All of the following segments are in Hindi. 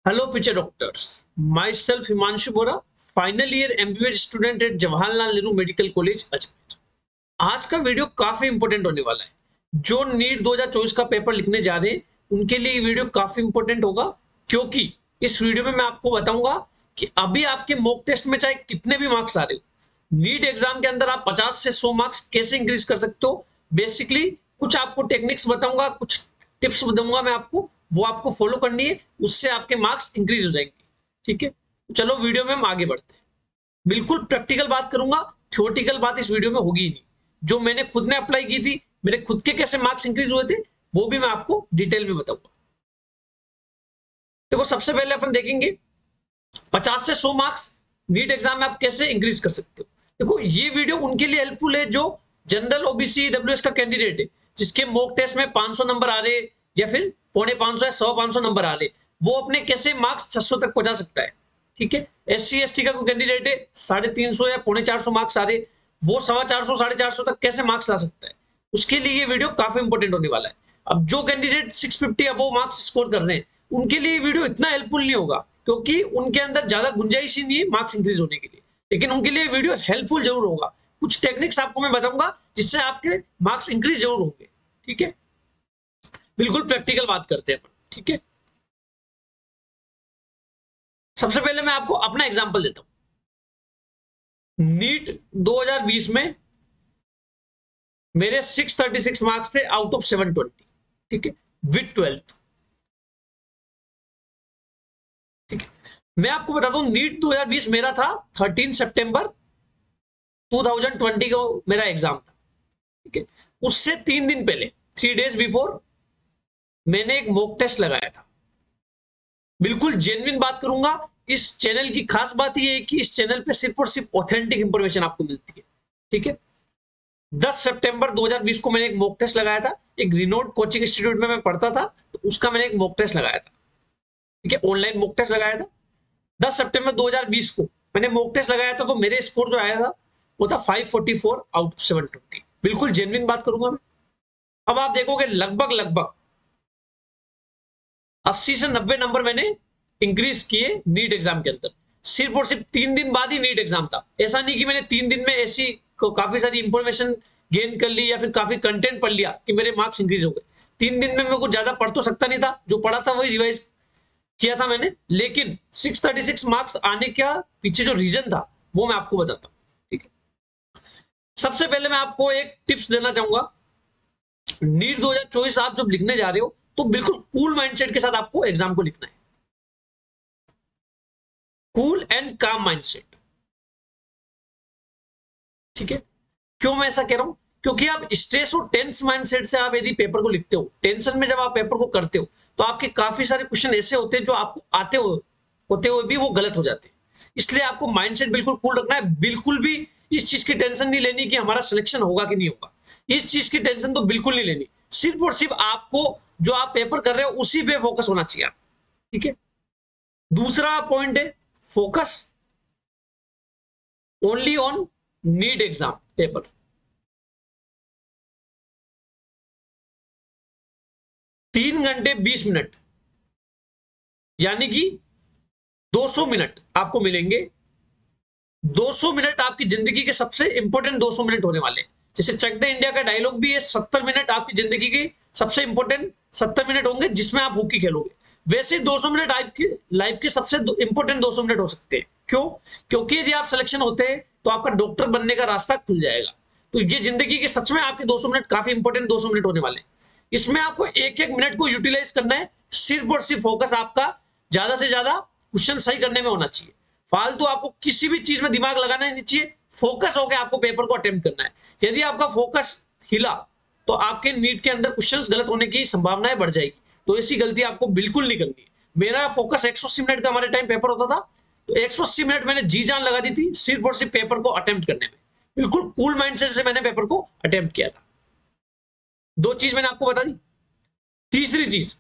Hello, future doctors. Myself Himanshu Bora, final year MBBS student at Jawaharlal Nehru medical college Ajmer. आज का वीडियो काफी इंपॉर्टेंट होने वाला है। जो नीट 2024 का पेपर लिखने जा रहे हैं उनके लिए ये वीडियो काफी इंपॉर्टेंट होगा, क्योंकि इस वीडियो में मैं आपको बताऊंगा कि अभी आपके मॉक टेस्ट में चाहे कितने भी मार्क्स आ रहे हो, नीट एग्जाम के अंदर आप 50 से 100 मार्क्स कैसे इंक्रीज कर सकते हो। बेसिकली कुछ आपको टेक्निक्स बताऊंगा, कुछ टिप्स बताऊंगा मैं आपको, वो आपको फॉलो करनी है, उससे आपके मार्क्स इंक्रीज हो जाएंगे। ठीक है, चलो वीडियो में हम आगे बढ़ते हैं। बिल्कुल प्रैक्टिकल बात करूंगा, थ्योरेटिकल बात इस वीडियो में होगी ही नहीं। जो मैंने खुद ने अप्लाई की थी, मेरे खुद के कैसे मार्क्स इंक्रीज हुए थे, वो भी मैं आपको डिटेल में बताऊंगा। देखो, सबसे पहले अपन देखेंगे 50 से 100 मार्क्स नीट एग्जाम में आप कैसे इंक्रीज कर सकते हो। देखो, ये वीडियो उनके लिए हेल्पफुल है जो जनरल ओबीसी डब्ल्यूएस का कैंडिडेट है, जिसके मॉक टेस्ट में 500 नंबर आ रहे या फिर 450 या 100-500 नंबर आ रहे, वो अपने कैसे मार्क्स 600 तक पहुंचा सकता है। ठीक है, एससी एसटी का कोई कैंडिडेट है 350 या 450 मार्क्स आ रहे, वो 450 450 तक कैसे मार्क्स ला सकता है, उसके लिए ये वीडियो काफी इंपॉर्टेंट होने वाला है। अब जो कैंडिडेट 650 अबव मार्क्स स्कोर कर रहे हैं, उनके लिए वीडियो इतना हेल्पफुल नहीं होगा, क्योंकि उनके अंदर ज्यादा गुंजाइश ही नहीं है मार्क्स इंक्रीज होने के लिए। लेकिन उनके लिए वीडियो हेल्पफुल जरूर होगा। कुछ टेक्निक्स आपको मैं बताऊंगा जिससे आपके मार्क्स इंक्रीज जरूर होंगे। ठीक है, बिल्कुल प्रैक्टिकल बात करते हैं अपन। ठीक है, सबसे पहले मैं आपको अपना एग्जांपल देता हूं। नीट 2020 में मेरे 636 मार्क्स थे आउट ऑफ 720। ठीक है, विद 12th। ठीक है, मैं आपको बताता हूं, नीट 2020 मेरा था 13 सितंबर 2020 को मेरा एग्जाम था। ठीक है, उससे 3 दिन पहले, 3 days बिफोर, मैंने एक मॉक टेस्ट लगाया था। बिल्कुल जेन्युइन बात करूंगा, इस चैनल की खास बात यह है कि इस चैनल पे सिर्फ और सिर्फ ऑथेंटिक इंफॉर्मेशन आपको मिलती है। ठीक है, 10 सितंबर 2020 को मैंने एक मॉक टेस्ट लगाया था। एक रिनोड कोचिंग इंस्टीट्यूट में मैं पढ़ता था, तो उसका मैंने एक मॉक टेस्ट लगाया था। ठीक है, ऑनलाइन मॉक टेस्ट लगाया था 10 सितंबर 2020 को मैंने मॉक टेस्ट लगाया था। तो मेरे स्कोर जो आया था वो था 544 आउट ऑफ 720। बिल्कुल जेन्युइन बात करूंगा मैं। अब आप देखोगे लगभग लगभग 80 से 90 नंबर मैंने इंक्रीज किए नीट एग्जाम के अंदर। सिर्फ और सिर्फ 3 दिन बाद ही नीट एग्जाम था। ऐसा नहीं कि मैंने 3 दिन में ऐसी काफी सारी इंफॉर्मेशन गेन कर ली या फिर काफी कंटेंट पढ़ लिया कि मेरे मार्क्स इंक्रीज हो गए। 3 दिन में मैं कुछ ज्यादा पढ़ तो सकता नहीं था, जो पढ़ा था वही रिवाइज किया था मैंने। लेकिन 636 मार्क्स आने का पीछे जो रीजन था वो मैं आपको बताता हूँ। ठीक है, सबसे पहले मैं आपको एक टिप्स देना चाहूंगा। नीट 2024 आप जब लिखने जा रहे हो, तो बिल्कुल कूल माइंडसेट के साथ आपको एग्जाम को लिखना है। कूल एंड काम माइंडसेट। ठीक है, क्यों मैं ऐसा कह रहा हूं, क्योंकि आप स्ट्रेस और टेंस माइंडसेट से आप यदि पेपर को लिखते हो, टेंशन में जब आप पेपर को करते हो, तो आपके काफी सारे क्वेश्चन ऐसे होते हैं जो आपको आते हुए होते हुए भी वो गलत हो जाते हैं। इसलिए आपको माइंडसेट बिल्कुल कूल रखना है। बिल्कुल भी इस चीज की टेंशन नहीं लेनी कि हमारा सिलेक्शन होगा कि नहीं होगा। इस चीज की टेंशन तो बिल्कुल नहीं लेनी। सिर्फ और सिर्फ आपको जो आप पेपर कर रहे हो उसी पे फोकस होना चाहिए। ठीक है, दूसरा पॉइंट है focus only on NEET exam paper. 3 घंटे 20 मिनट, यानी कि 200 मिनट आपको मिलेंगे। 200 मिनट आपकी जिंदगी के सबसे इंपॉर्टेंट 200 मिनट होने वाले। जैसे चक दे इंडिया का डायलॉग भी है, 70 मिनट आपकी जिंदगी के सबसे इंपॉर्टेंट 70 मिनट होंगे जिसमें आप हॉकी खेलोगे। वैसे 200 मिनट आपकी लाइफ के सबसे इंपॉर्टेंट 200 मिनट हो सकते हैं। क्यों? क्योंकि यदि आप सिलेक्शन होते हैं तो आपका डॉक्टर बनने का रास्ता खुल जाएगा। तो ये जिंदगी के सच में आपके 200 मिनट काफी इंपॉर्टेंट 200 मिनट होने वाले हैं। इसमें आपको एक एक मिनट को यूटिलाइज करना है। सिर्फ और सिर्फ फोकस आपका ज्यादा से ज्यादा क्वेश्चन सही करने में होना चाहिए। फालतू आपको किसी भी चीज में दिमाग लगाना नहीं चाहिए। फोकस होकर आपको पेपर को अटेम्प्ट करना है। यदि आपका फोकस हिला तो आपके नीट के अंदर क्वेश्चंस गलत होने की संभावनाएं बढ़ जाएगी। तो ऐसी गलती आपको बिल्कुल नहीं करनी है। मेरा फोकस 180 मिनट का हमारे टाइम पेपर होता था, तो 180 मिनट मैंने जी जान लगा दी थी सिर्फ और सिर्फ पेपर को अटेम्प्ट करने में। बिल्कुल कूल माइंडसेट से मैंने पेपर को अटेम्प्ट किया था। दो चीज मैंने आपको बता दी। तीसरी चीज,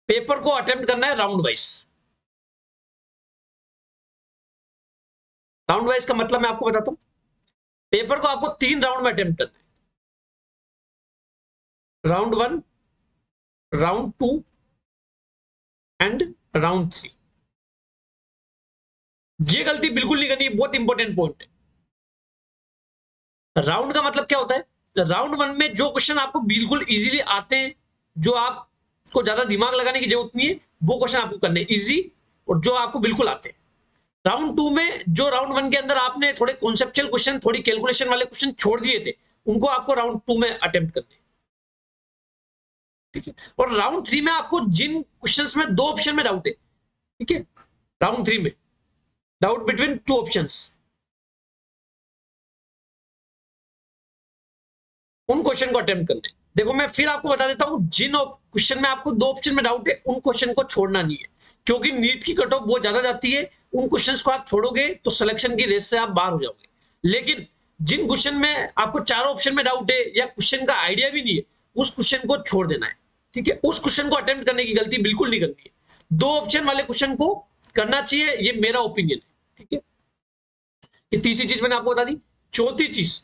पेपर को अटेम्प्ट करना है राउंड वाइज। राउंड वाइज का मतलब मैं आपको बताता हूं। पेपर को आपको 3 राउंड में अटेम्प्ट करना है। Round 1, round 2 and round 3। ये गलती बिल्कुल नहीं करनी, बहुत इंपॉर्टेंट पॉइंट है। राउंड का मतलब क्या होता है? राउंड 1 में जो क्वेश्चन आपको बिल्कुल इजीली आते हैं, जो आपको ज्यादा दिमाग लगाने की जरूरत नहीं है, वो क्वेश्चन आपको करने इजी, और जो आपको बिल्कुल आते हैं। राउंड 2 में जो राउंड 1 के अंदर आपने थोड़े कॉन्सेप्चुअल क्वेश्चन, थोड़ी कैलकुलेशन वाले क्वेश्चन छोड़ दिए थे, उनको आपको राउंड 2 में अटेम्प्ट करने, ठीक है। और राउंड 3 में आपको जिन क्वेश्चंस में 2 ऑप्शन में डाउट है, ठीक है, राउंड 3 में डाउट बिटवीन 2 ऑप्शंस, उन क्वेश्चन को अटेम्प्ट करने। देखो मैं फिर आपको बता देता हूं, जिन क्वेश्चन में आपको 2 ऑप्शन में डाउट है, उन क्वेश्चन को छोड़ना नहीं है, क्योंकि नीट की कट ऑफ बहुत ज्यादा जाती है। उन क्वेश्चंस को आप छोड़ोगे तो सिलेक्शन की रेस से आप बाहर हो जाओगे। लेकिन जिन क्वेश्चन में आपको 4 ऑप्शन में डाउट है, या क्वेश्चन का आइडिया भी नहीं है, उस क्वेश्चन को छोड़ देना है, ठीक है। उस क्वेश्चन को अटेम्प्ट करने की गलती बिल्कुल नहीं करनी है। 2 ऑप्शन वाले क्वेश्चन को करना चाहिए, ये मेरा ओपिनियन है, ठीक है। ये तीसरी चीज मैंने आपको बता दी। चौथी चीज,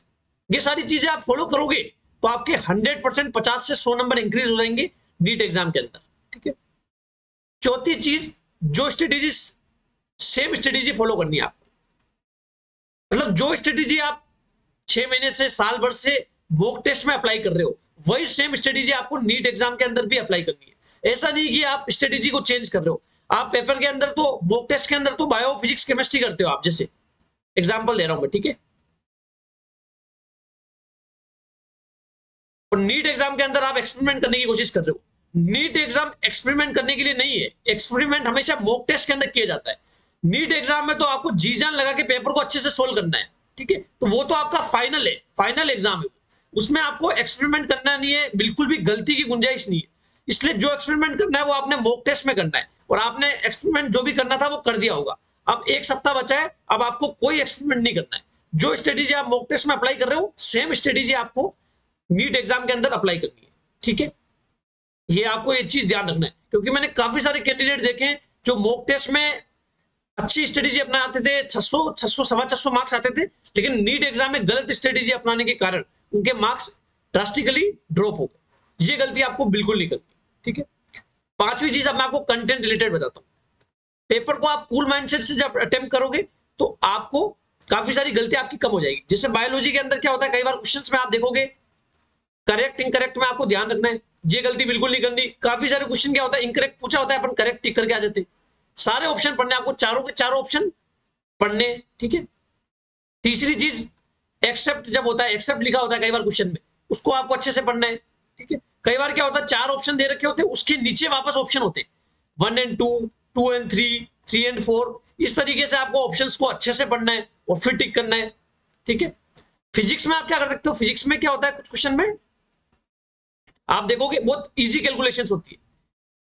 ये सारी चीजें आप फॉलो करोगे तो आपके 100% 50 से 100 नंबर इंक्रीज हो जाएंगे नीट एग्जाम के अंदर, ठीक है। चौथी चीज, जो स्ट्रेटेजी, सेम स्ट्रेटेजी फॉलो करनी है आपको। मतलब जो स्ट्रेटेजी आप 6 महीने से, साल भर से मॉक टेस्ट में अप्लाई कर रहे हो, वही सेम स्ट्रेटेजी आपको नीट एग्जाम के अंदर भी अप्लाई करनी है। ऐसा नहीं कि आप स्ट्रेटेजी को चेंज कर रहे हो। आप पेपर के अंदर तो, मॉक टेस्ट के अंदर तो बायो, फिजिक्स, केमिस्ट्री करते हो आप, जैसे एग्जाम्पल दे रहा हूं मैं, ठीक है। और नीट एग्जाम के अंदर आप एक्सपेरिमेंट करने की कोशिश कर रहे हो। नीट एग्जाम एक्सपेरिमेंट करने के लिए नहीं है। एक्सपेरिमेंट हमेशा मॉक टेस्ट के अंदर किया जाता है। नीट एग्जाम में तो आपको जी जान लगा के पेपर को अच्छे से सोल्व करना है, ठीक है। तो वो तो आपका फाइनल है, फाइनल एग्जाम है, उसमें आपको एक्सपेरिमेंट करना नहीं है, बिल्कुल भी गलती की गुंजाइश नहीं है। इसलिए जो एक्सपेरिमेंट करना है वो आपने मॉक टेस्ट में करना है, और आपने एक्सपेरिमेंट जो भी करना था वो कर दिया होगा। अब 1 सप्ताह बचा है, अब आपको कोई एक्सपेरिमेंट नहीं करना है। जो स्ट्रेटेजी आप मॉक टेस्ट में अप्लाई कर रहे हो, सेम स्ट्रेटेजी आपको नीट एग्जाम के अंदर अप्लाई करनी है, ठीक है। ये आपको ये चीज ध्यान रखना है, क्योंकि मैंने काफी सारे कैंडिडेट देखे हैं जो मॉक टेस्ट में अच्छी स्ट्रेटेजी अपनाते थे, 600, 600, 650 मार्क्स आते थे, लेकिन नीट एग्जाम में गलत स्ट्रेटेजी अपनाने के कारण उनके मार्क्स ड्रास्टिकली ड्रॉप हो गए। ये गलती आपको बिल्कुल नहीं करनी, ठीक है। 5वीं चीज, अब मैं आपको कंटेंट रिलेटेड बताता हूँ। पेपर को आप कूल माइंडसेट से जब अटेम्प्ट करोगे तो आपको काफी सारी गलती आपकी कम हो जाएगी। जैसे बायोलॉजी के अंदर क्या होता है, कई बार क्वेश्चंस में आप देखोगे करेक्ट इनकरेक्ट में आपको ध्यान रखना है, ये गलती बिल्कुल नहीं करनी। काफी सारे क्वेश्चन क्या होता है, इनकरेक्ट पूछा होता है, अपन करेक्ट टिक करके आ जाते हैं। सारे ऑप्शन पढ़ने, आपको चारों के चारों ऑप्शन पढ़ने, ठीक है। तीसरी चीज, एक्सेप्ट जब होता है, एक्सेप्ट लिखा होता है कई बार क्वेश्चन में, उसको आपको अच्छे से पढ़ना है, ठीक है। कई बार क्या होता है, 4 ऑप्शन दे रखे होते हैं, उसके नीचे वापस ऑप्शन होते हैं 1 and 2, 2 and 3, 3 and 4। इस तरीके से आपको ऑप्शंस को अच्छे से पढ़ना है और फिर टिक करना है, ठीक है। फिजिक्स में आप क्या कर सकते हो, फिजिक्स में क्या होता है, कुछ क्वेश्चन में आप देखोगे बहुत इजी कैलकुलेशंस होती है,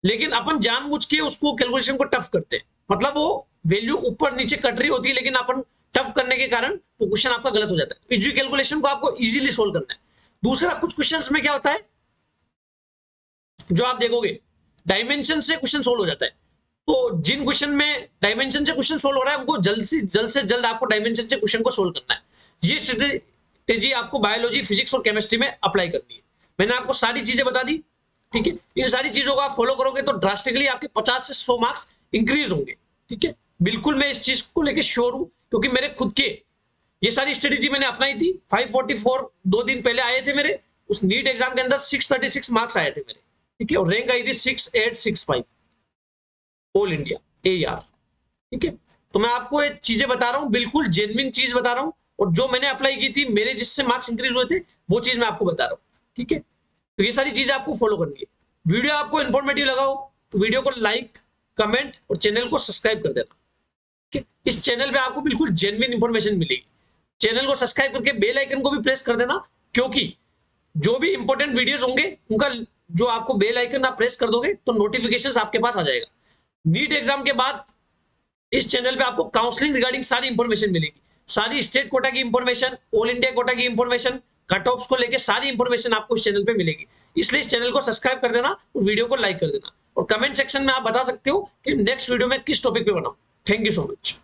लेकिन अपन जानबूझ के उसको कैलकुलेशन को टफ करते हैं। मतलब वो वैल्यू ऊपर नीचे कट रही होती है, लेकिन अपन टफ करने के कारण वो क्वेश्चन आपका गलत हो जाता है। इजी कैलकुलेशन को आपको इजीली सोल्व करना है। दूसरा, कुछ क्वेश्चंस में क्या होता है, जो आप देखोगे डायमेंशन से क्वेश्चन सोल्व हो जाता है। तो जिन क्वेश्चन में डायमेंशन से क्वेश्चन सोल्व हो रहा है, उनको जल्द से जल्द आपको डायमेंशन से क्वेश्चन को सोल्व करना है। ये स्ट्रेटेजी आपको बायोलॉजी, फिजिक्स और केमिस्ट्री में अप्लाई करनी है। मैंने आपको सारी चीजें बता दी, ठीक है। इन सारी चीजों को आप फॉलो करोगे तो ड्रास्टिकली आपके 50 से 100 मार्क्स इंक्रीज होंगे, ठीक है। बिल्कुल मैं इस चीज को लेकर श्योर हूं, क्योंकि मेरे खुद के ये सारी स्ट्रेटेजी मैंने अपनाई थी। 544 2 दिन पहले आए थे मेरे, उस नीट एग्जाम के अंदर 636 मार्क्स आए थे मेरे, ठीक है। और रैंक आई थी 6865 ऑल इंडिया AR, ठीक है। तो मैं आपको ये चीजें बता रहा हूँ, बिल्कुल जेन्युइन चीज बता रहा हूँ, और जो मैंने अप्लाई की थी, मेरे जिससे मार्क्स इंक्रीज हुए थे, वो चीज मैं आपको बता रहा हूँ, ठीक है। तो ये सारी चीजें आपको फॉलो करनी है। वीडियो आपको इन्फॉर्मेटिव लगा हो तो वीडियो को लाइक, कमेंट और चैनल को सब्सक्राइब कर देना, ठीक है। इस चैनल पे आपको बिल्कुल जेन्युइन इंफॉर्मेशन मिलेगी। चैनल को सब्सक्राइब करके बेल आइकन को भी प्रेस कर देना, क्योंकि जो भी इंपॉर्टेंट वीडियोस होंगे उनका जो आपको बेल आइकन आप प्रेस कर दोगे तो नोटिफिकेशंस आपके पास आ जाएगा। नीट एग्जाम के बाद इस चैनल पे आपको काउंसलिंग रिगार्डिंग सारी इंफॉर्मेशन मिलेगी, सारी स्टेट कोटा की इंफॉर्मेशन, ऑल इंडिया कोटा की इंफॉर्मेशन, कट ऑफ्स को लेकर सारी इंफॉर्मेशन आपको इस चैनल पे मिलेगी। इसलिए इस चैनल को सब्सक्राइब कर देना और वीडियो को लाइक कर देना, और कमेंट सेक्शन में आप बता सकते हो कि नेक्स्ट वीडियो में किस टॉपिक पे बनाऊं। Thank you so much.